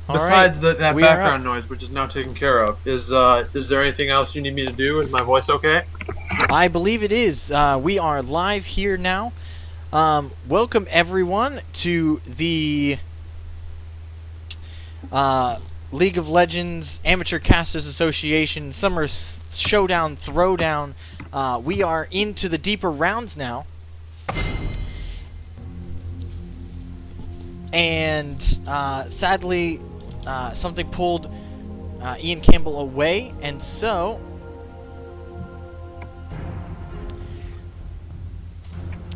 Besides right, that we are background up. noise, which is now taken care of, is there anything else you need me to do? Is my voice okay? I believe it is. We are live here now. Welcome everyone to the League of Legends Amateur Casters Association Summer Showdown Throwdown. We are into the deeper rounds now. And sadly, something pulled Ian Campbell away, and so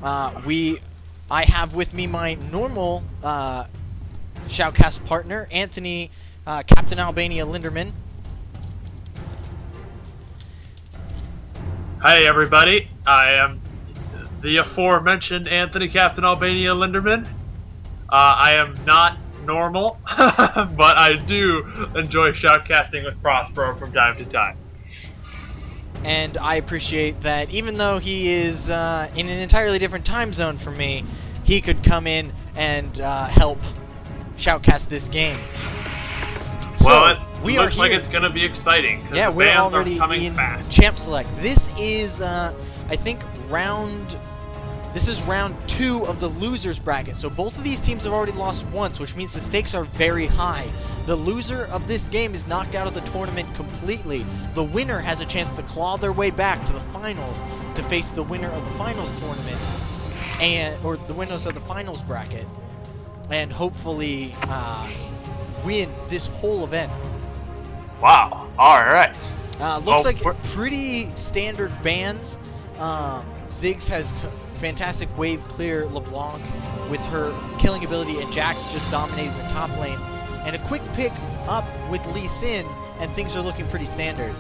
I have with me my normal Shoutcast partner, Anthony, Captain Albania Linderman. Hi everybody, I am the aforementioned Anthony Captain Albania Linderman. I am not normal, but I do enjoy shoutcasting with Prospero from time to time. And I appreciate that even though he is in an entirely different time zone from me, he could come in and help shoutcast this game. Well, So, it we looks are like here. it's going to be exciting. Yeah, the we're bands already are coming in fast. Champ Select. This is, I think, round 2 of the losers bracket. So both of these teams have already lost once, which means the stakes are very high. The loser of this game is knocked out of the tournament completely. The winner has a chance to claw their way back to the finals to face the winner of the finals tournament, or the winners of the finals bracket, and hopefully win this whole event. Wow, alright. Looks like pretty standard bans. Ziggs has fantastic wave clear LeBlanc with her killing ability, and Jax just dominated the top lane. And a quick pick up with Lee Sin, and things are looking pretty standard.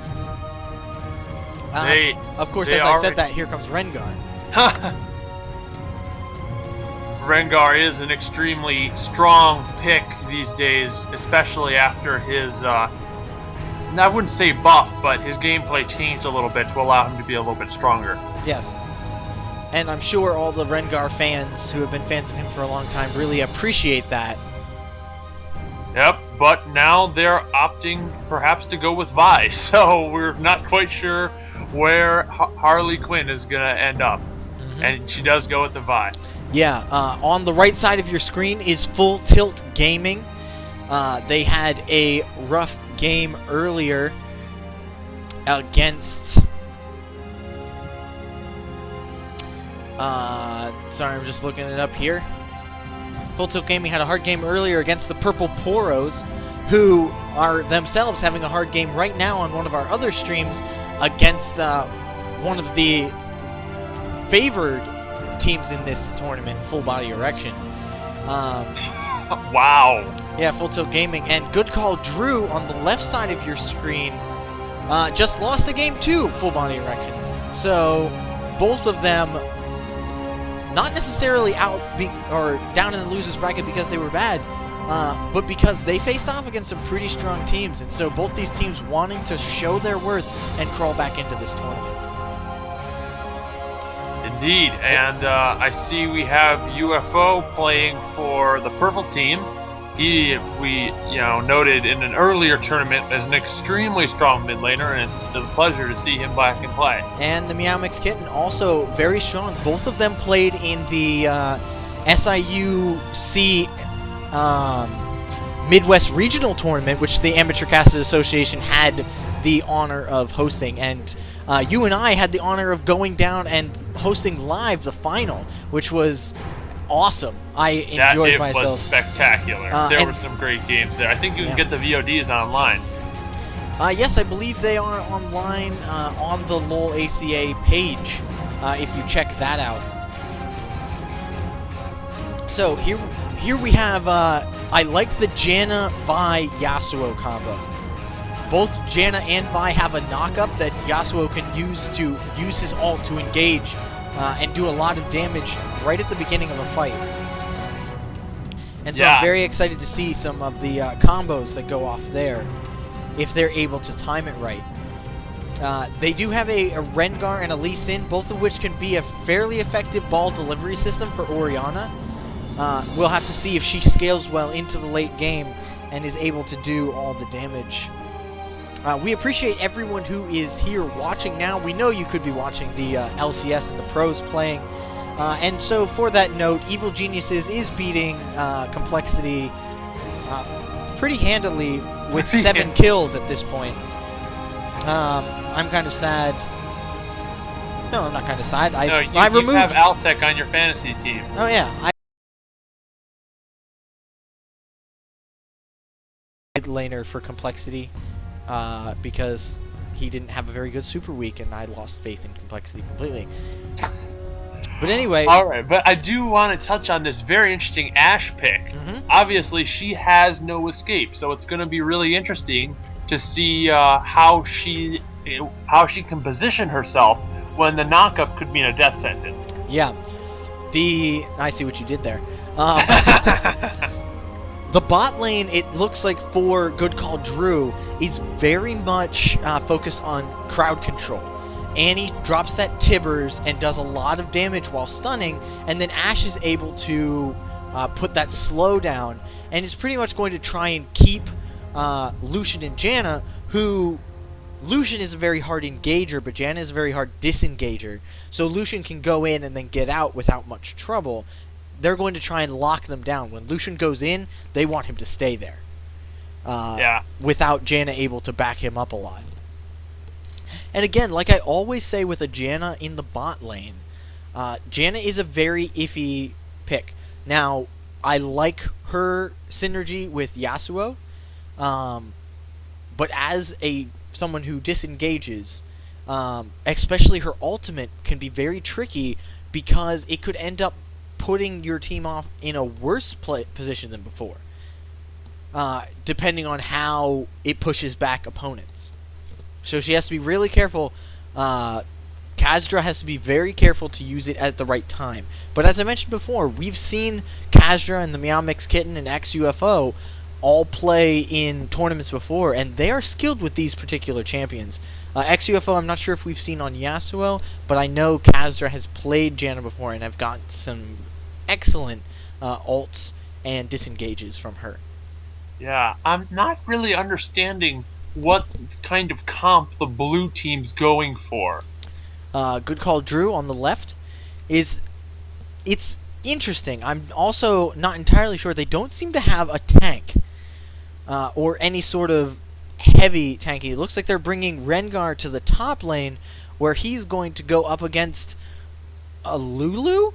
Of course, as I said that, here comes Rengar. Rengar is an extremely strong pick these days, especially after his, I wouldn't say buff, but his gameplay changed a little bit to allow him to be a little bit stronger. Yes. And I'm sure all the Rengar fans who have been fans of him for a long time really appreciate that. Yep, but now they're opting perhaps to go with Vi, so we're not quite sure where Harley Quinn is going to end up. Mm-hmm. And she does go with the Vi. Yeah, on the right side of your screen is Full Tilt Gaming. They had a rough game earlier against... sorry, I'm just looking it up here. Full Tilt Gaming had a hard game earlier against the Purple Poros, who are themselves having a hard game right now on one of our other streams against one of the favored teams in this tournament, Full Body Erection. Wow. Yeah, Full Tilt Gaming. And Good Call Drew on the left side of your screen just lost a game too, Full Body Erection. So both of them not necessarily or down in the losers bracket because they were bad, but because they faced off against some pretty strong teams, and so both these teams wanting to show their worth and crawl back into this tournament. Indeed, and I see we have UFO playing for the purple team. We noted in an earlier tournament as an extremely strong mid laner, and it's a pleasure to see him back in play. And the Meow Mix Kitten also very strong. Both of them played in the SIUC Midwest Regional Tournament, which the Amateur Casters Association had the honor of hosting. And you and I had the honor of going down and hosting live the final, which was awesome. I enjoyed myself. That was spectacular. There were some great games there. I think you can get the VODs online. Yes, I believe they are online on the LoLACA page, if you check that out. So here we have, I like the Janna, Vi, Yasuo combo. Both Janna and Vi have a knockup that Yasuo can use his ult to engage and do a lot of damage right at the beginning of a fight. And so I'm very excited to see some of the combos that go off there, if they're able to time it right. They do have a Rengar and a Lee Sin, both of which can be a fairly effective ball delivery system for Orianna. We'll have to see if she scales well into the late game and is able to do all the damage. We appreciate everyone who is here watching now. We know you could be watching the LCS and the pros playing. And so for that note, Evil Geniuses is beating Complexity pretty handily with 7 kills at this point. I'm kind of sad. No, I'm not kind of sad. I removed... You have Altec on your fantasy team. Oh, yeah. Laner for Complexity because he didn't have a very good super week, and I lost faith in Complexity completely. But anyway... Alright, but I do want to touch on this very interesting Ashe pick. Obviously, she has no escape, so it's going to be really interesting to see how she can position herself when the knockup could mean a death sentence. Yeah. I see what you did there. The bot lane, it looks like for Good Call Drew, is very much focused on crowd control. Annie drops that Tibbers and does a lot of damage while stunning, and then Ashe is able to put that slow down, and is pretty much going to try and keep Lucian and Janna, who... Lucian is a very hard engager, but Janna is a very hard disengager. So Lucian can go in and then get out without much trouble. They're going to try and lock them down. When Lucian goes in, they want him to stay there. Without Janna able to back him up a lot. And again, like I always say with a Janna in the bot lane, Janna is a very iffy pick. Now, I like her synergy with Yasuo, but as someone who disengages, especially her ultimate can be very tricky because it could end up putting your team off in a worse position than before, depending on how it pushes back opponents. So she has to be really careful. Kazdra has to be very careful to use it at the right time. But as I mentioned before, we've seen Kazdra and the Meow Mix Kitten and XUFO all play in tournaments before, and they are skilled with these particular champions. XUFO, I'm not sure if we've seen on Yasuo, but I know Kazdra has played Janna before and have gotten some excellent ults and disengages from her. Yeah, I'm not really understanding what kind of comp the blue team's going for. Good Call Drew on the left it's interesting. I'm also not entirely sure. They don't seem to have a tank or any sort of heavy tanky. It looks like they're bringing Rengar to the top lane where he's going to go up against a Lulu.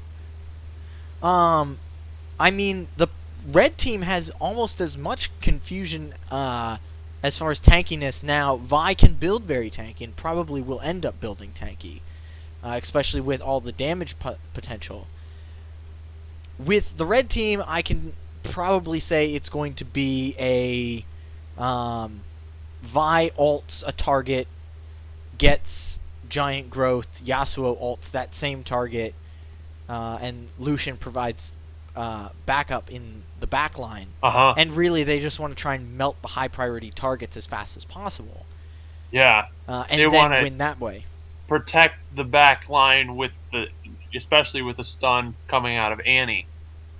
I mean, the red team has almost as much confusion as far as tankiness. Now, Vi can build very tanky and probably will end up building tanky, especially with all the damage potential. With the red team, I can probably say it's going to be a Vi ults a target, gets giant growth, Yasuo ults that same target, and Lucian provides backup in the back line. And really, they just want to try and melt the high priority targets as fast as possible. Yeah. And they then win that way. Protect the back line with especially with the stun coming out of Annie.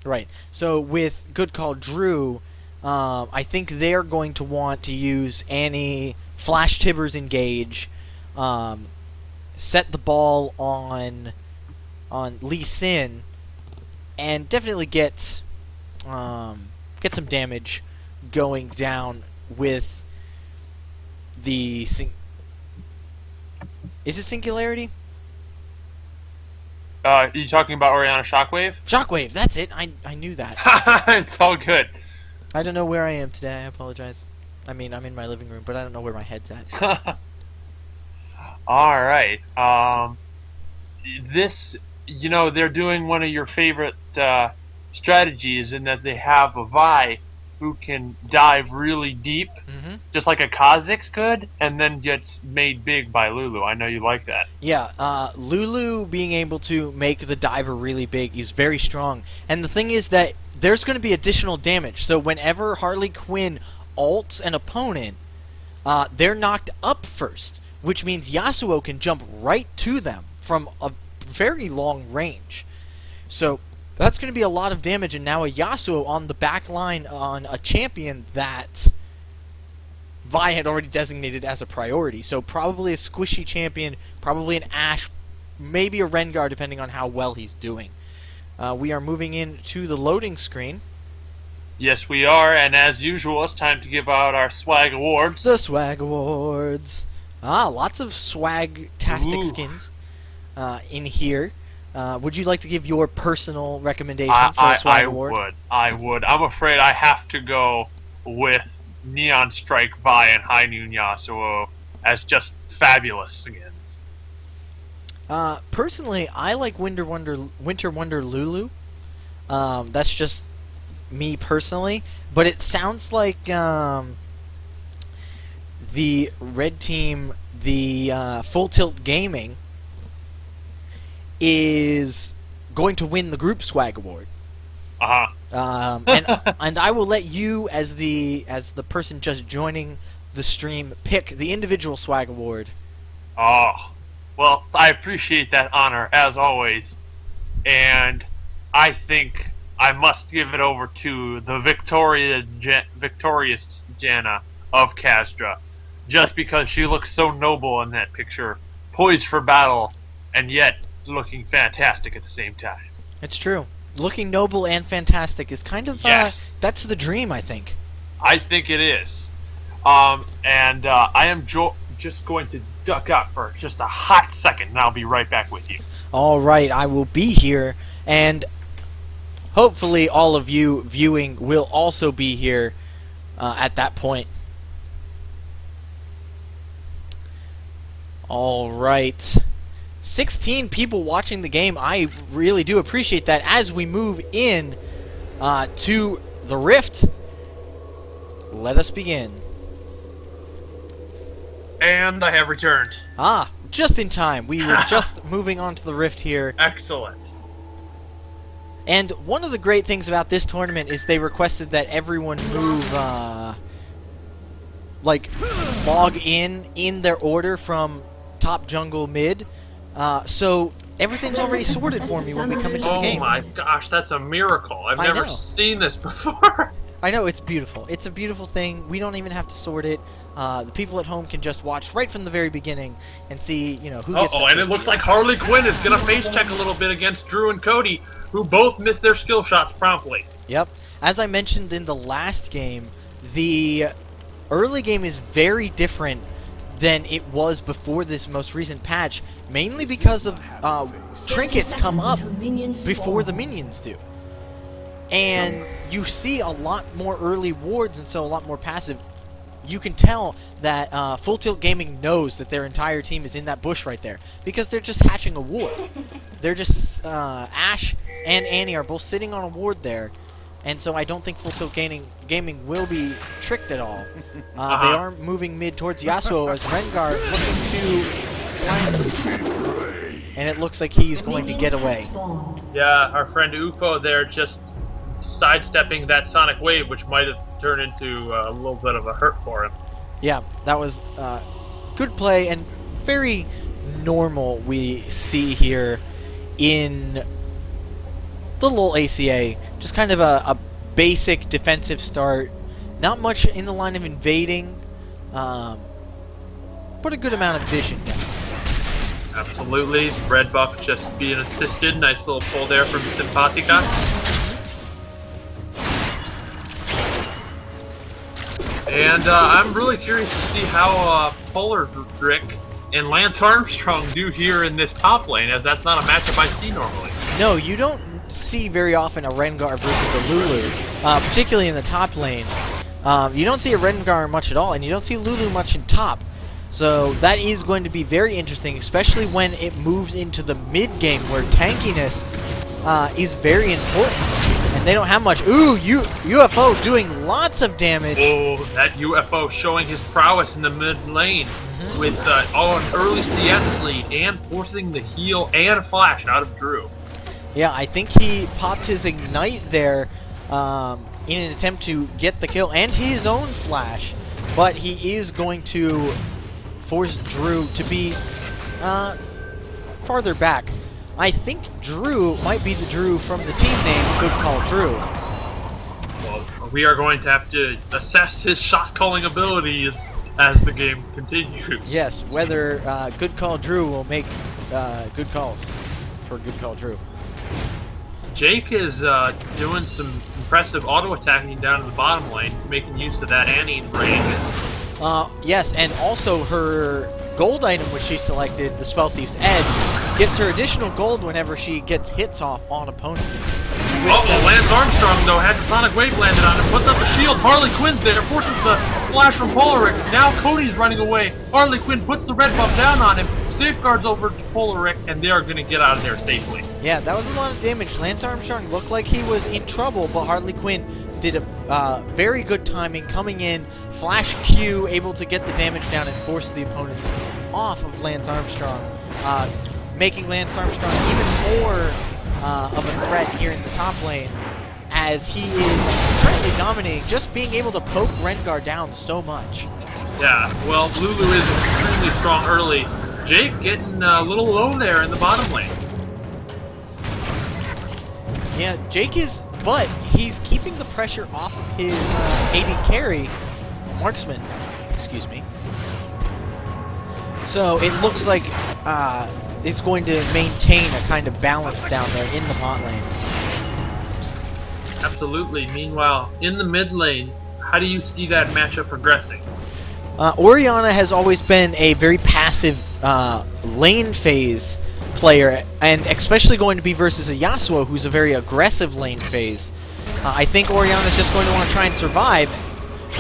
Right. So with Good Call Drew, I think they're going to want to use Annie, flash Tibbers engage, set the ball on Lee Sin, and definitely get some damage going down with the Is it Singularity? Are you talking about Oriana Shockwave? Shockwave, that's it. I knew that. It's all good. I don't know where I am today. I apologize. I mean, I'm in my living room, but I don't know where my head's at. All right. This, they're doing one of your favorite strategies in that they have a Vi who can dive really deep, just like a Kha'Zix could, and then gets made big by Lulu. I know you like that. Yeah, Lulu being able to make the diver really big is very strong. And the thing is that there's going to be additional damage. So whenever Harley Quinn ults an opponent, they're knocked up first, which means Yasuo can jump right to them from a very long range. So That's going to be a lot of damage, and now a Yasuo on the back line on a champion that Vi had already designated as a priority. So probably a squishy champion, probably an Ashe, maybe a Rengar, depending on how well he's doing. We are moving into the loading screen. Yes, we are, and as usual, it's time to give out our swag awards. The swag awards. Lots of swag-tastic skins in here. Would you like to give your personal recommendation for a swag award? I would. I'm afraid I have to go with Neon Strike Vi and High Noon Yasuo as just fabulous skins. Personally, I like Winter Wonder Lulu. That's just me personally, but it sounds like the red team, the Full Tilt Gaming, is going to win the group swag award. And I will let you, as the person just joining the stream, pick the individual swag award. Oh, well, I appreciate that honor as always, and I think I must give it over to the victorious Janna of Khazra, just because she looks so noble in that picture, poised for battle, and yet looking fantastic at the same time. It's true. Looking noble and fantastic is kind of yes. That's the dream, I think. I think it is. I am just going to duck out for just a hot second, and I'll be right back with you. All right, I will be here, and hopefully all of you viewing will also be here at that point. All right. 16 people watching the game. I really do appreciate that. As we move in to the Rift, let us begin. And I have returned. Just in time. We were just moving on to the Rift here. Excellent. And one of the great things about this tournament is they requested that everyone move, log in their order from top, jungle, mid. So everything's already sorted for me when we come into the game. Oh my gosh, that's a miracle. I've never seen this before. I know, it's beautiful. It's a beautiful thing. We don't even have to sort it. The people at home can just watch right from the very beginning and see, who gets and it looks like Harley Quinn is going to face check a little bit against Drew and Cody, who both missed their skill shots promptly. Yep. As I mentioned in the last game, the early game is very different than it was before this most recent patch, mainly because of trinkets come up before the minions do. And you see a lot more early wards, and so a lot more passive. You can tell that Full Tilt Gaming knows that their entire team is in that bush right there, because they're just hatching a ward. They're just, Ashe and Annie are both sitting on a ward there, and so I don't think Full Tilt Gaming will be tricked at all. They are moving mid towards Yasuo as Rengar looking to flank, and it looks like he's going to get away. Yeah, our friend Ufo there just sidestepping that Sonic Wave, which might have turned into a little bit of a hurt for him. Yeah, that was good play and very normal we see here in the LoLACA. Just kind of a basic defensive start. Not much in the line of invading, but a good amount of vision. Absolutely. Red buff just being assisted. Nice little pull there from Simpatica. And I'm really curious to see how Polar Drick and Lance Armstrong do here in this top lane, as that's not a matchup I see normally. No, you don't see very often a Rengar versus a Lulu, particularly in the top lane. You don't see a Rengar much at all, and you don't see Lulu much in top. So that is going to be very interesting, especially when it moves into the mid game, where tankiness is very important. And they don't have much. Ooh, UFO doing lots of damage. Oh, that UFO showing his prowess in the mid lane with an early CS lead and forcing the heal and flash out of Drew. Yeah, I think he popped his Ignite there in an attempt to get the kill and his own flash. But he is going to force Drew to be farther back. I think Drew might be the Drew from the team name Good Call Drew. Well, we are going to have to assess his shot calling abilities as the game continues. Yes, whether Good Call Drew will make good calls for Good Call Drew. Jake is doing some impressive auto attacking down in the bottom lane, making use of that Annie's range. Yes, and also her gold item which she selected, the Spell Thief's Edge, gives her additional gold whenever she gets hits off on opponents. Lance Armstrong, though, had the Sonic Wave landed on him, puts up a shield. Harley Quinn's there, forces the flash from Polaric. Now Cody's running away. Harley Quinn puts the red buff down on him, safeguards over to Polaric, and they are going to get out of there safely. Yeah, that was a lot of damage. Lance Armstrong looked like he was in trouble, but Harley Quinn did a very good timing, coming in, flash Q, able to get the damage down and force the opponents off of Lance Armstrong, making Lance Armstrong even more of a threat here in the top lane, as he is currently dominating, just being able to poke Rengar down so much. Yeah, well, Lulu is extremely strong early. Jake getting a little low there in the bottom lane. Yeah, Jake is, but he's keeping the pressure off of his AD carry, Marksman, excuse me. So it looks like it's going to maintain a kind of balance down there in the bot lane. Absolutely. Meanwhile, in the mid lane, how do you see that matchup progressing? Orianna has always been a very passive lane phase player, and especially going to be versus a Yasuo who's a very aggressive lane phase. I think Orianna's just going to want to try and survive,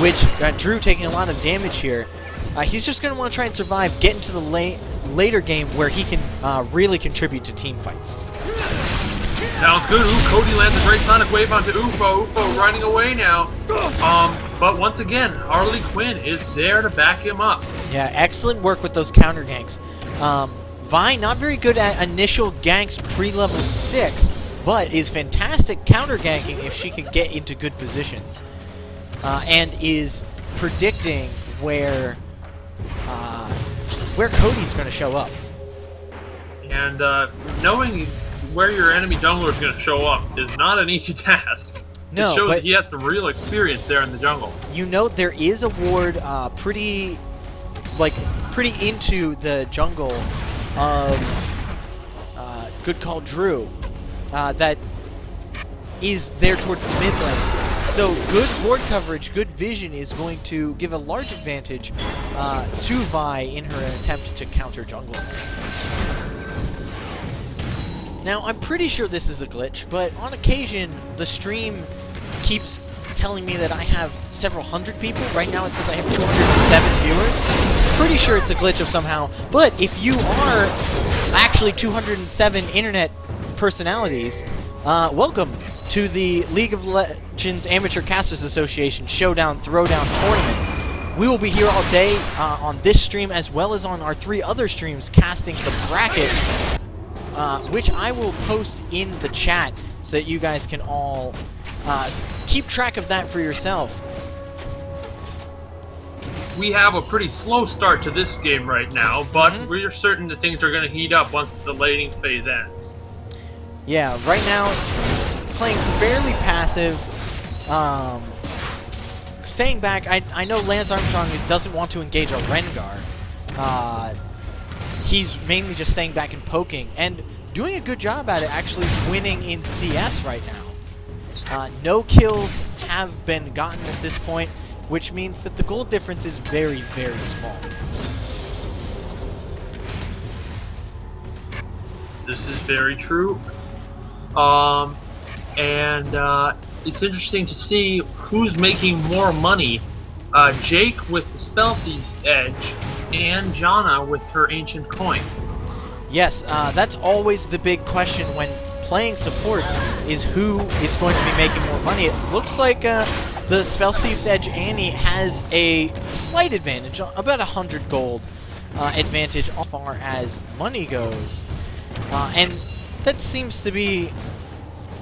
which Drew taking a lot of damage here. He's just going to want to try and survive, get into the later game where he can really contribute to team fights. Sounds good. Ooh, Cody lands a great Sonic Wave onto Ufo. Ufo running away now. But once again, Harley Quinn is there to back him up. Yeah, excellent work with those counter ganks. Vi, not very good at initial ganks pre-level 6, but is fantastic counter ganking if she can get into good positions. And is predicting where Cody's going to show up. And knowing where your enemy jungler is going to show up is not an easy task. No, it shows but that he has some real experience there in the jungle. You know, there is a ward pretty into the jungle of Good Call Drew that is there towards the mid lane. So good ward coverage, good vision is going to give a large advantage to Vi in her attempt to counter jungle. Now, I'm pretty sure this is a glitch, but on occasion, the stream keeps telling me that I have several hundred people. Right now it says I have 207 viewers. Pretty sure it's a glitch of somehow, but if you are actually 207 internet personalities, welcome to the League of Legends Amateur Casters Association Showdown Throwdown Tournament. We will be here all day on this stream as well as on our 3 other streams casting the bracket, which I will post in the chat so that you guys can all keep track of that for yourself. We have a pretty slow start to this game right now, but we're certain that things are going to heat up once the laning phase ends. Yeah, right now, playing fairly passive, staying back. I know Lance Armstrong doesn't want to engage a Rengar. He's mainly just staying back and poking, and doing a good job at it, actually winning in CS right now. No kills have been gotten at this point, which means that the goal difference is very, very small. This is very true. It's interesting to see who's making more money. Jake with the Spell Thief's Edge, and Janna with her Ancient Coin. Yes, that's always the big question when playing support, is who is going to be making more money. It looks like the Spell Thief's Edge Annie has a slight advantage, about 100 gold advantage as far as money goes. And that seems to be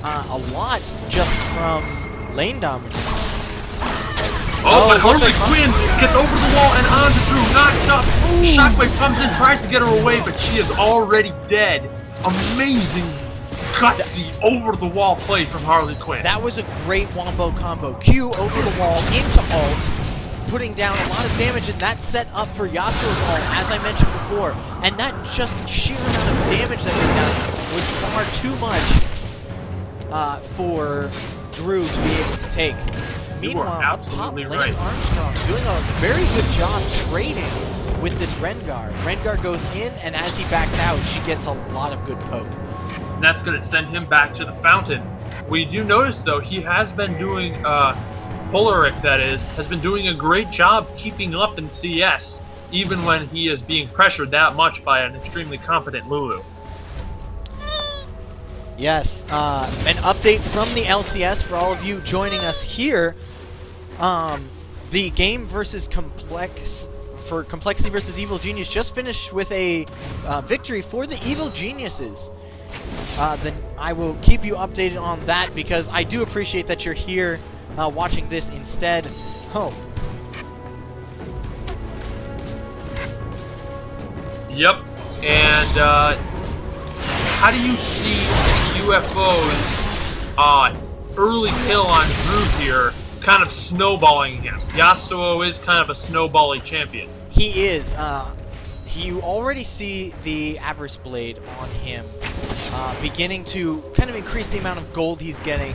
a lot just from lane dominance. But Harley Quinn gets over the wall and onto Drew, knocked up. Shockwave comes in, tries to get her away, but she is already dead. amazing gutsy over-the-wall play from Harley Quinn. That was a great wombo combo. Q over the wall into ult, putting down a lot of damage, and that set up for Yasuo's ult, as I mentioned before. And that just sheer amount of damage that went down was far too much for Drew to be able to take. Meanwhile, up top, Lance Armstrong doing a very good job trading with this Rengar. Rengar goes in, and as he backs out, she gets a lot of good poke. And that's going to send him back to the fountain. We do notice, though, he has been doing, Polaric, that is, has been doing a great job keeping up in CS, even when he is being pressured that much by an extremely competent Lulu. Yes, an update from the LCS for all of you joining us here. The game versus Complexity versus Evil Genius just finished with a victory for the Evil Geniuses. Then I will keep you updated on that because I do appreciate that you're here watching this instead. Oh. Yep, and how do you see UFO's early kill on Drew here kind of snowballing him? Yasuo is kind of a snowbally champion. He is. You already see the Avarice Blade on him beginning to kind of increase the amount of gold he's getting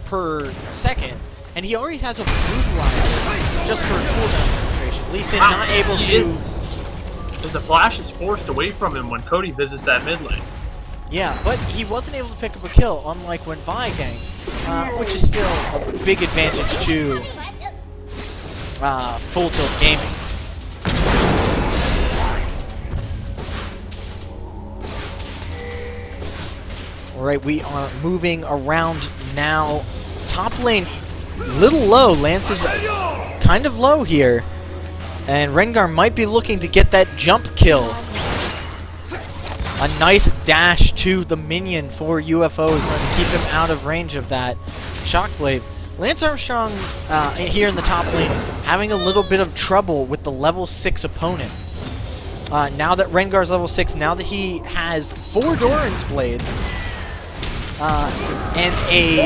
per second. And he already has a brutalizer just for cooldown penetration. Lee Sin not able to... The flash is forced away from him when Cody visits that mid lane. Yeah, but he wasn't able to pick up a kill, unlike when Vi ganked, which is still a big advantage to Full Tilt Gaming. Alright, we are moving around now. Top lane, little low. Lance is kind of low here. And Rengar might be looking to get that jump kill. A nice dash to the minion for UFO is going to keep him out of range of that Shockblade. Lance Armstrong here in the top lane having a little bit of trouble with the level 6 opponent. Now that Rengar's level 6, now that he has 4 Doran's Blades, and a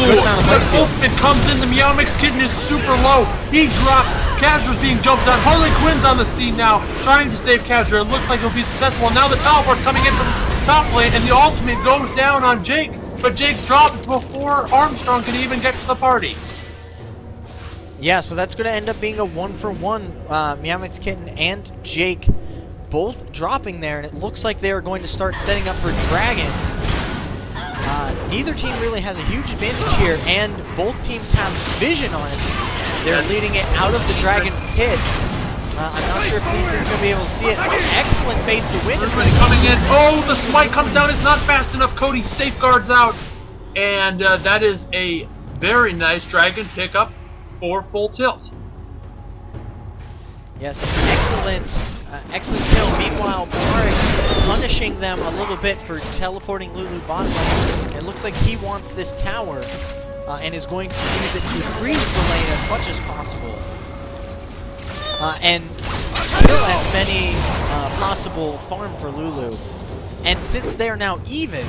good amount of lifesteal. It comes in, the Meow Mix Kitten is super low. He drops. Kazra's being jumped on. Harley Quinn's on the scene now, trying to save Kazra. It looks like he'll be successful. Now the teleport coming in from top lane, and the ultimate goes down on Jake. But Jake drops before Armstrong can even get to the party. Yeah, so that's going to end up being a 1-for-1. Meow Mix Kitten and Jake both dropping there, and it looks like they are going to start setting up for Dragon. Neither team really has a huge advantage here, and both teams have vision on it. They're leading it out of the Dragon pit. I'm not sure if Lee Sin's going to be able to see it. Excellent base to win. Everybody coming in. Oh, the smite comes down. It's not fast enough. Cody safeguards out. And that is a very nice Dragon pickup for Full Tilt. Yes, excellent kill. Meanwhile, Boris punishing them a little bit for teleporting Lulu bot lane. It looks like he wants this tower and is going to use it to freeze the lane as much as possible. And kill as many possible farm for Lulu. And since they're now even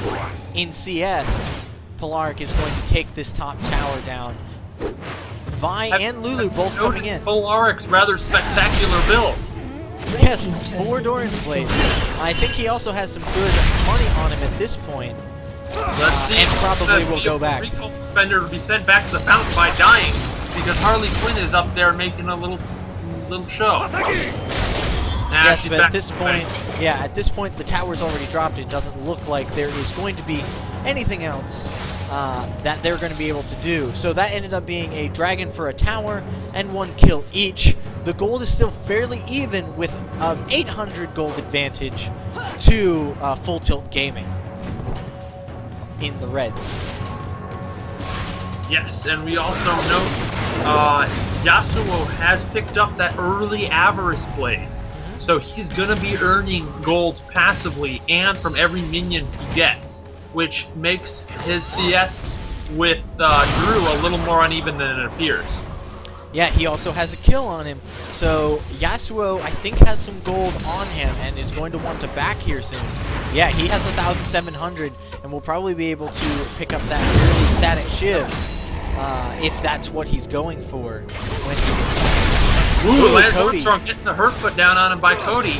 in CS, Polaric is going to take this top tower down. Vi and Lulu both coming in. Polaric's rather spectacular build. Yes, 4 Doran's Blades. I think he also has some good money on him at this point. Let's see. And probably will go back. Recall Spender will be sent back to the fountain by dying because Harley Quinn is up there making a little show. Yes, but at this point, at this point the tower's already dropped. It doesn't look like there is going to be anything else that they're going to be able to do. So that ended up being a Dragon for a tower and 1 kill each. The gold is still fairly even with 800 gold advantage to Full Tilt Gaming in the reds. Yes, and we also note Yasuo has picked up that early Avarice Blade. So he's going to be earning gold passively and from every minion he gets, which makes his CS with Drew a little more uneven than it appears. Yeah, he also has a kill on him. So Yasuo, I think, has some gold on him and is going to want to back here soon. Yeah, he has 1,700 and will probably be able to pick up that early static shiv if that's what he's going for. When Ooh, Lance Armstrong getting the hurt put down on him by Cody.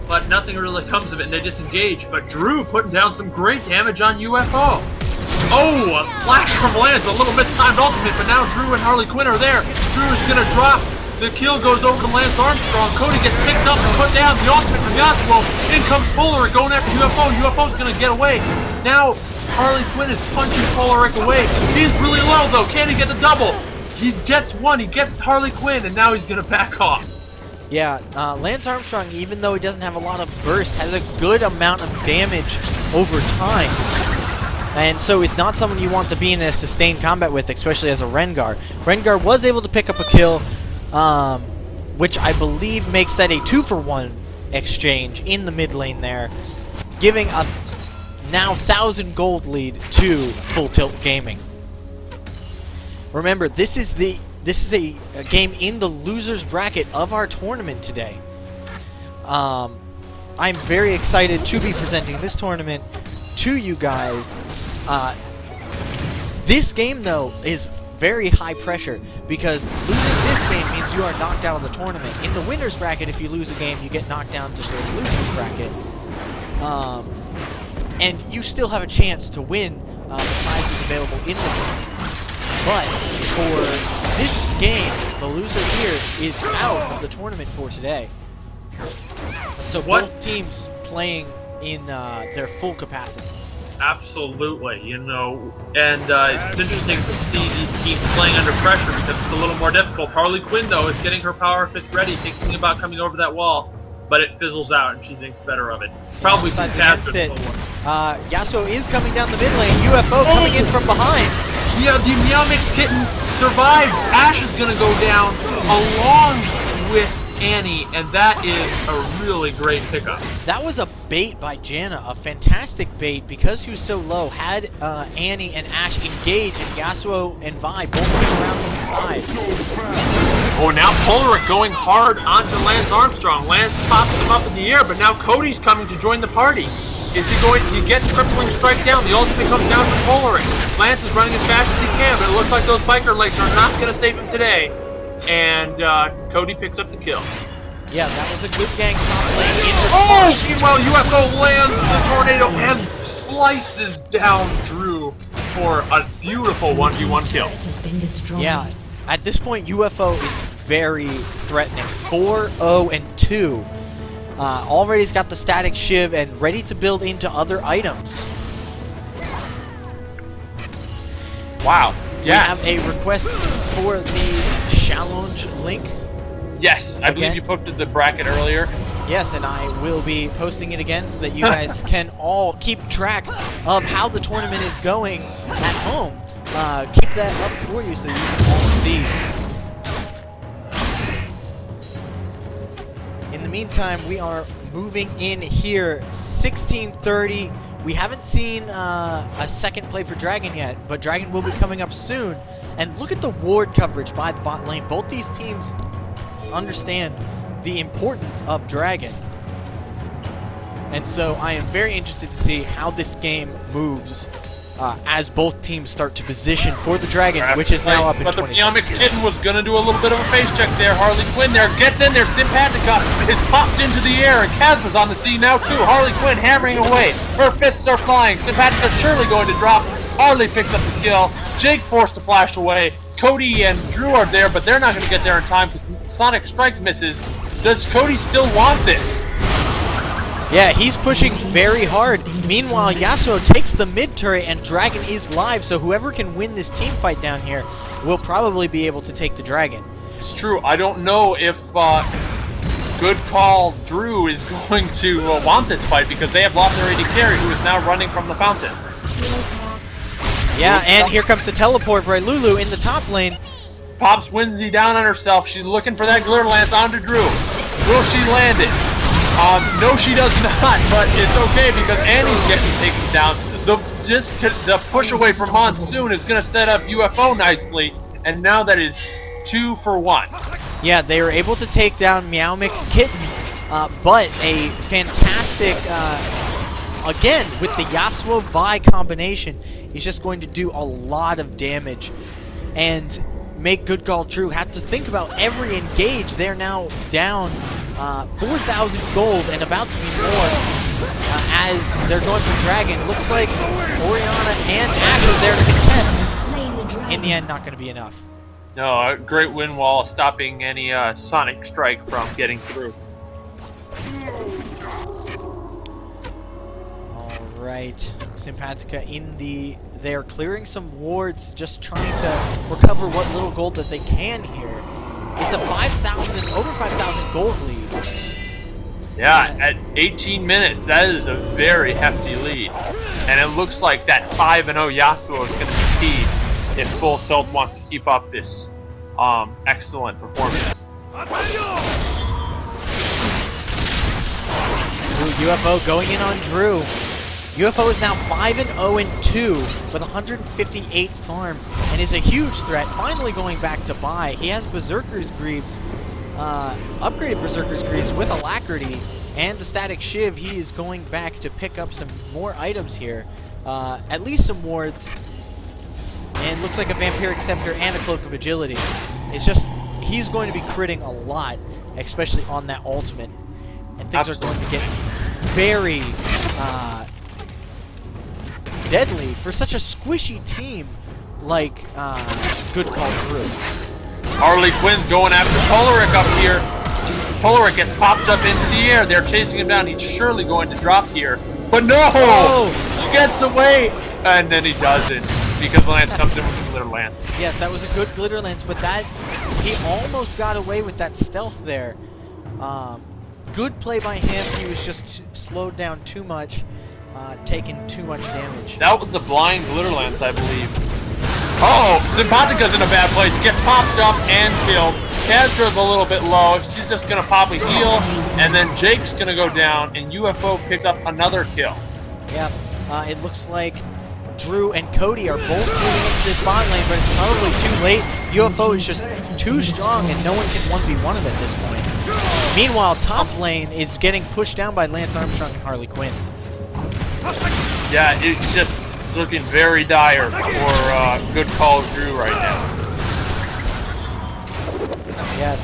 But nothing really comes of it, and they disengage. But Drew putting down some great damage on UFO. Oh, a flash from Lance, a little mistimed ultimate, but now Drew and Harley Quinn are there. Drew is going to drop. The kill goes over to Lance Armstrong. Cody gets picked up and put down. The ultimate from Yasuo. In comes Polaric going after UFO. UFO's going to get away. Now, Harley Quinn is punching Polaric away. He's really low, though. Can he get the double? He gets one. He gets Harley Quinn, and now he's going to back off. Yeah, Lance Armstrong, even though he doesn't have a lot of burst, has a good amount of damage over time. And so he's not someone you want to be in a sustained combat with, especially as a Rengar. Rengar was able to pick up a kill, which I believe makes that a 2-for-1 exchange in the mid lane there, giving a now 1,000 gold lead to Full Tilt Gaming. Remember, this is a game in the losers bracket of our tournament today. I'm very excited to be presenting this tournament to you guys. This game, though, is very high pressure because losing this game means you are knocked out of the tournament. In the winners bracket, if you lose a game, you get knocked down to the losers bracket. And you still have a chance to win the prizes available in the game. But for this game, the loser here is out of the tournament for today. So both teams playing in their full capacity. Absolutely, you know, and it's interesting to see these teams playing under pressure because it's a little more difficult. Harley Quinn, though, is getting her power fist ready, thinking about coming over that wall, but it fizzles out and she thinks better of it. Probably some against it. Yasuo is coming down the mid lane. UFO coming in from behind. Yeah, the Meow Mix Kitten survived. Ash is going to go down along with Annie, and that is a really great pickup. That was a bait by Janna, a fantastic bait because he was so low. Had Annie and Ash engage, and Yasuo and Vi both came around from the side. Oh, now Polaric going hard onto Lance Armstrong. Lance pops him up in the air, but now Cody's coming to join the party. Is he going to get Crippling Strike down? The ultimate comes down to Polaric. Lance is running as fast as he can, but it looks like those biker legs are not going to save him today. And Cody picks up the kill. Yeah, that was a good gang top lane. Oh! Meanwhile, UFO lands the tornado and slices down Drew for a beautiful 1v1 kill. Yeah, at this point, UFO is very threatening. 4-0-2. Already's got the static shiv and ready to build into other items. Wow. We have a request for the challenge link. Yes, I believe you posted the bracket earlier. Yes, and I will be posting it again so that you guys can all keep track of how the tournament is going at home. Keep that up for you so you can all see. In the meantime, we are moving in here, 16:30. We haven't seen a second play for Dragon yet, but Dragon will be coming up soon. And look at the ward coverage by the bot lane. Both these teams understand the importance of Dragon. And so I am very interested to see how this game moves as both teams start to position for the Dragon, which is now up in 20 seconds. But the Meowmix Kitten was going to do a little bit of a face check there. Harley Quinn there gets in there. Sympatica is popped into the air, and Kazma's on the scene now too. Harley Quinn hammering away. Her fists are flying. Sympatica surely going to drop. Harley picks up the kill. Jake forced to flash away. Cody and Drew are there, but they're not going to get there in time because Sonic Strike misses. Does Cody still want this? Yeah, he's pushing very hard. Meanwhile, Yasuo takes the mid turret and Dragon is live, so whoever can win this team fight down here will probably be able to take the Dragon. It's true. I don't know if Good Call Drew is going to want this fight because they have lost their AD carry who is now running from the fountain. Yeah, and here comes the teleport for Lulu in the top lane. Pops Winsy down on herself. She's looking for that Glitter Lance onto Drew. Will she land it? No, she does not, but it's okay because Annie's getting taken down. The push away from Monsoon is going to set up UFO nicely, and now that is 2 for 1. Yeah, they were able to take down Meow Mix Kitten, but a fantastic, again, with the Yasuo Vi combination, he's just going to do a lot of damage. And make Good Call True have to think about every engage. They're now down 4,000 gold and about to be more as they're going for Dragon. Looks like Oriana and Ash are there to contest. In the end, not going to be enough. No, a great win wall stopping any Sonic Strike from getting through. Alright, Sympatica in the... They're clearing some wards, just trying to recover what little gold that they can here. It's a 5,000, over 5,000 gold lead. Yeah, at 18 minutes, that is a very hefty lead. And it looks like that 5-0 Yasuo is going to be key if Full Tilt wants to keep up this excellent performance. Ooh, UFO going in on Drew. UFO is now 5-0-2 with 158 farm and is a huge threat. Finally going back to buy. He has Berserker's Greaves, upgraded Berserker's Greaves with Alacrity and the Static Shiv. He is going back to pick up some more items here, at least some wards, and looks like a Vampiric Scepter and a Cloak of Agility. It's just, he's going to be critting a lot, especially on that ultimate, and things are going to get very deadly for such a squishy team like Good Call True. Harley Quinn's going after Polaric up here. Polaric gets popped up into the air. They're chasing him down. He's surely going to drop here. But no! Oh! He gets away! And then he doesn't, because Lance comes in with a Glitter Lance. Yes, that was a good Glitter Lance, but that he almost got away with that stealth there. Good play by him. He was just slowed down too much, taking too much damage. That was the blind Glitter Lance, I believe. Oh, Sympatica's in a bad place. Gets popped up and killed. Castra's a little bit low. She's just going to pop a heal. And then Jake's going to go down, and UFO picks up another kill. Yep. It looks like Drew and Cody are both moving into this bot lane, but it's probably too late. UFO is just too strong, and no one can 1v1 him at this point. Meanwhile, top lane is getting pushed down by Lance Armstrong and Harley Quinn. Yeah, it's just looking very dire for Good Call Drew right now. Yes.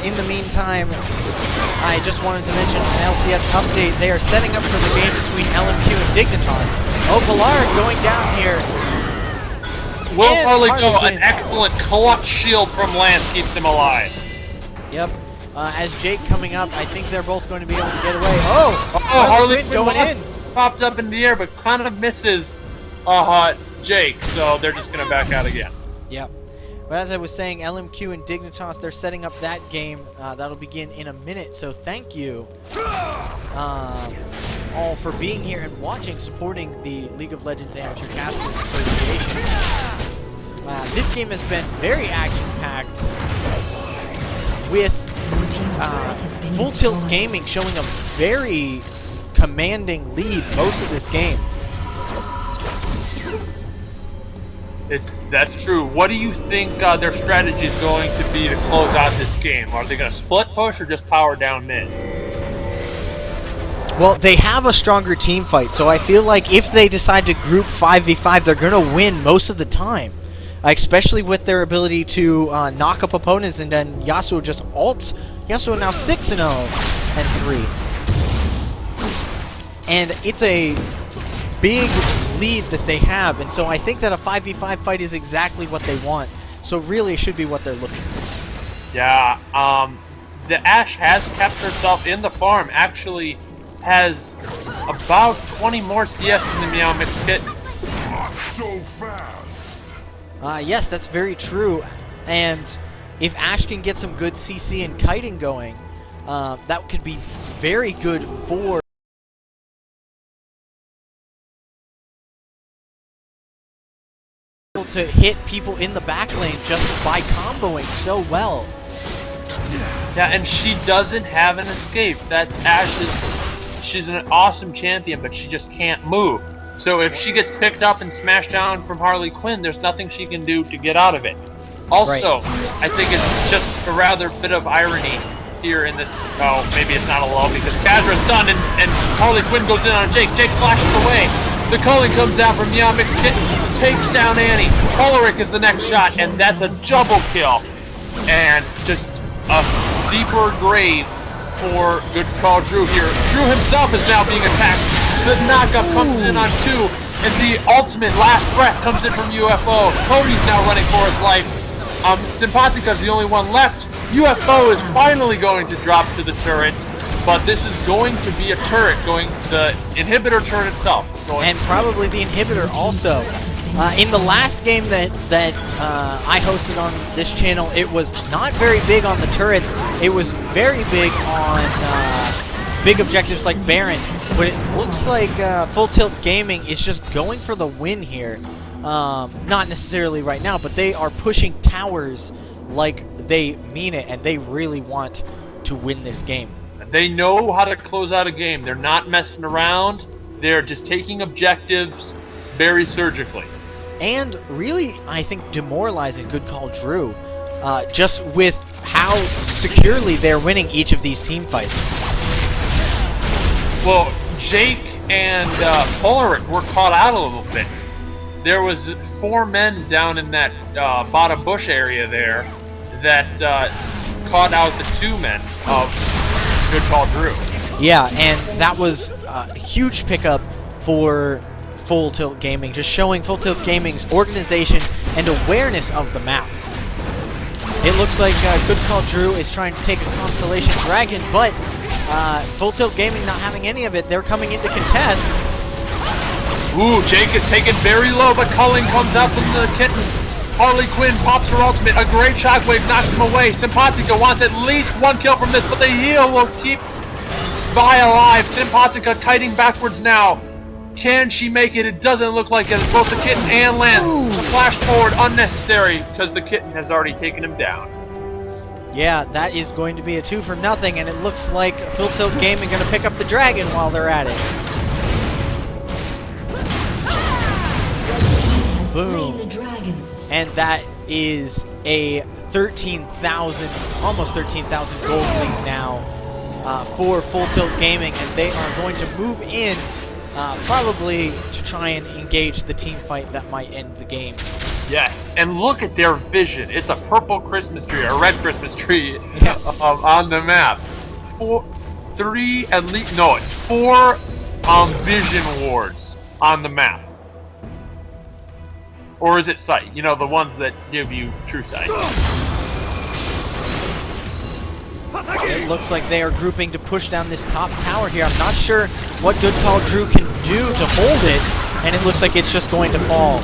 In the meantime, I just wanted to mention an LCS update. They are setting up for the game between LMQ and Dignitas. Oh, Polaric going down here. Will And Harley go? Quinn. An excellent clutch shield from Lance keeps him alive. Yep. As Jake coming up, I think they're both going to be able to get away. Oh! Harley Quinn going in. Popped up in the air, but kind of misses Jake, so they're just going to back out again. Yep. But as I was saying, LMQ and Dignitas, they're setting up that game. That'll begin in a minute, so thank you all for being here and watching, supporting the League of Legends Amateur Casters Association. This game has been very action-packed, with Full Tilt Gaming showing a very commanding lead most of this game. That's true. What do you think their strategy is going to be to close out this game? Are they going to split push or just power down mid? Well, they have a stronger team fight, so I feel like if they decide to group 5v5, they're going to win most of the time. Especially with their ability to knock up opponents, and then Yasuo just ults. Yasuo now 6-0 and 3. And it's a big lead that they have, and so I think that a 5v5 fight is exactly what they want. So really it should be what they're looking for. Yeah, the Ashe has kept herself in the farm, actually has about 20 more CS than the Meow Mix Kitten. So fast. Yes, that's very true. And if Ashe can get some good CC and kiting going, that could be very good for to hit people in the back lane just by comboing so well. Yeah, and she doesn't have an escape. That Ashe she's an awesome champion, but she just can't move. So if she gets picked up and smashed down from Harley Quinn, there's nothing she can do to get out of it. Also, I think it's just a rather bit of irony here in this. Oh, maybe it's not a lull because Kazra's stunned and Harley Quinn goes in on Jake. Jake flashes away. The culling comes down from Yamix. Takes down Annie. Polaric is the next shot, and that's a double kill. And just a deeper grave for good call Drew here. Drew himself is now being attacked. The knockup comes in on 2, and the ultimate last breath comes in from UFO. Cody's now running for his life. Simpatica's the only one left. UFO is finally going to drop to the turret, but this is going to be a turret going, the inhibitor turret itself. And probably the inhibitor also. In the last game that I hosted on this channel, it was not very big on the turrets. It was very big on big objectives like Baron. But it looks like Full Tilt Gaming is just going for the win here. Not necessarily right now, but they are pushing towers like they mean it, and they really want to win this game. They know how to close out a game. They're not messing around. They're just taking objectives very surgically. And really, I think, demoralizing Good Call Drew, just with how securely they're winning each of these team fights. Well, Jake and Polaric were caught out a little bit. There was 4 men down in that bottom bush area there that caught out the 2 men of Good Call Drew. Yeah, and that was a huge pickup for Full Tilt Gaming, just showing Full Tilt Gaming's organization and awareness of the map. It looks like Good Call Drew is trying to take a Constellation Dragon, but Full Tilt Gaming not having any of it. They're coming in to contest. Ooh, Jake is taken very low, but culling comes out from the kitten. Harley Quinn pops her ultimate. A great shockwave knocks him away. Simpatica wants at least 1 kill from this, but the heal will keep Vi alive. Simpatica kiting backwards now. Can she make it? It doesn't look like it. Both the kitten and Lance. The flash forward unnecessary because the kitten has already taken him down. Yeah, that is going to be a 2 for nothing, and it looks like Full Tilt Gaming going to pick up the dragon while they're at it. Boom. And that is a 13,000, almost 13,000 gold lead now for Full Tilt Gaming, and they are going to move in probably to try and engage the team fight that might end the game. Yes, and look at their vision. It's a purple Christmas tree, or a red Christmas tree Yes. on the map. 3 at least, no, it's 4 vision wards on the map. Or is it sight? You know, the ones that give you true sight. It looks like they are grouping to push down this top tower here. I'm not sure what Good Call Drew can do to hold it, and it looks like it's just going to fall.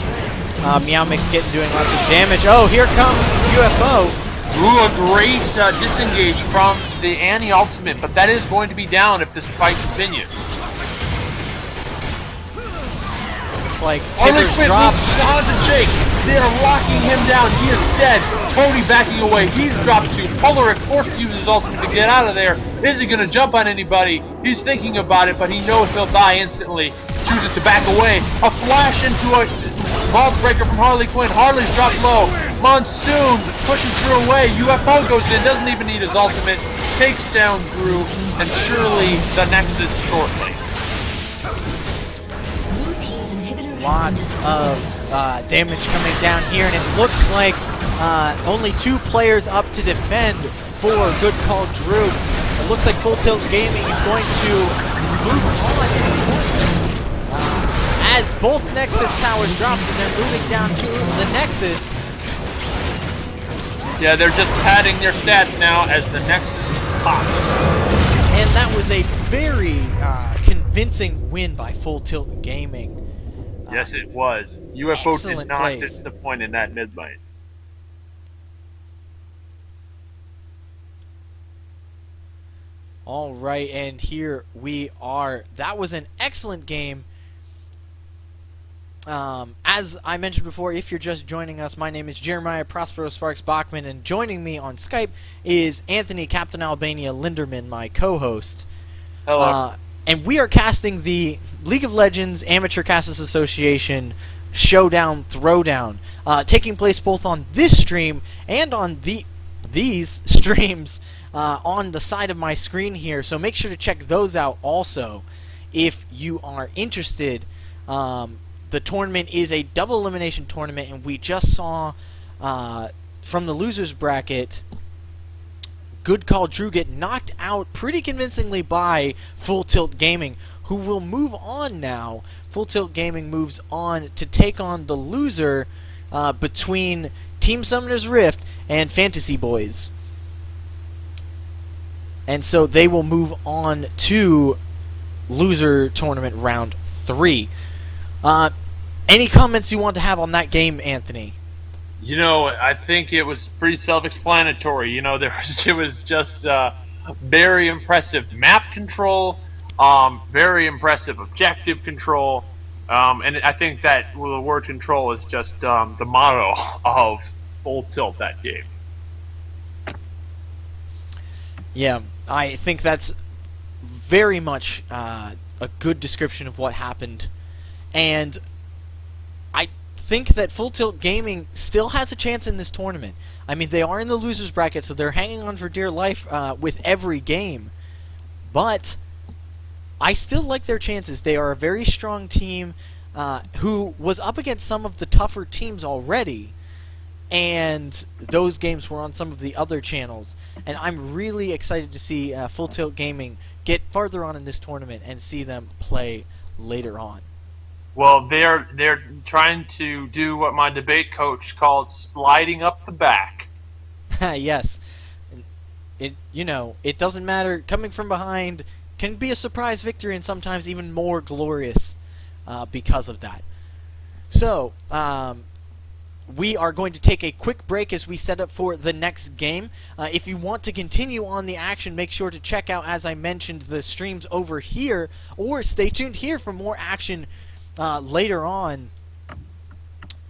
Meow Mix doing lots of damage. Oh, here comes UFO. Ooh, a great disengage from the Annie ultimate, but that is going to be down if this fight continues. Like Harley Tibbers Quinn dropped. moves on to Jake. They are locking him down. He is dead. Cody backing away. He's dropped 2. Polaric forced to use his ultimate to get out of there. Is he going to jump on anybody? He's thinking about it, but he knows he'll die instantly. Chooses to back away. A flash into a vault breaker from Harley Quinn. Harley's dropped low. Monsoon pushes Drew away. UFO goes in. Doesn't even need his ultimate. Takes down Drew. And surely the Nexus shortly. Lots of damage coming down here, and it looks like only 2 players up to defend for Good Call Drew. It looks like Full Tilt Gaming is going to move on as both Nexus towers drop, and they're moving down to the Nexus. Yeah, they're just padding their stats now as the Nexus pops. And that was a very convincing win by Full Tilt Gaming. Yes, it was. UFO did Excellent not plays. disappoint in that mid-lane. All right, and here we are. That was an excellent game. As I mentioned before, if you're just joining us, my name is Jeremiah Prospero Sparks Bachman, and joining me on Skype is Anthony Captain Albania Linderman, my co-host. Hello. And we are casting the League of Legends Amateur Casters Association Showdown Throwdown, taking place both on this stream and on these streams on the side of my screen here. So make sure to check those out also if you are interested. The tournament is a double elimination tournament, and we just saw from the losers bracket, Good Call Drew get knocked out pretty convincingly by Full Tilt Gaming, who will move on now. Full Tilt Gaming moves on to take on the loser between Team Summoner's Rift and Fantasy Boys. And so they will move on to loser tournament round 3. Any comments you want to have on that game, Anthony? You know, I think it was pretty self-explanatory. You know, it was just very impressive map control, very impressive objective control, and I think that the word control is just the motto of Full Tilt that game. Yeah, I think that's very much a good description of what happened, and I think that Full Tilt Gaming still has a chance in this tournament. I mean, they are in the losers bracket, so they're hanging on for dear life with every game. But I still like their chances. They are a very strong team who was up against some of the tougher teams already, and those games were on some of the other channels. And I'm really excited to see Full Tilt Gaming get farther on in this tournament and see them play later on. Well, they're trying to do what my debate coach called sliding up the back. Yes. It doesn't matter. Coming from behind can be a surprise victory and sometimes even more glorious because of that. So, we are going to take a quick break as we set up for the next game. If you want to continue on the action, make sure to check out, as I mentioned, the streams over here, or stay tuned here for more action later on.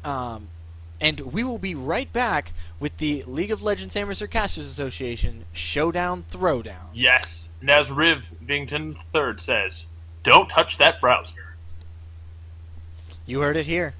And we will be right back with the League of Legends Amateur Casters Association Showdown Throwdown. Yes, and as Riv Bington III says, don't touch that browser. You heard it here.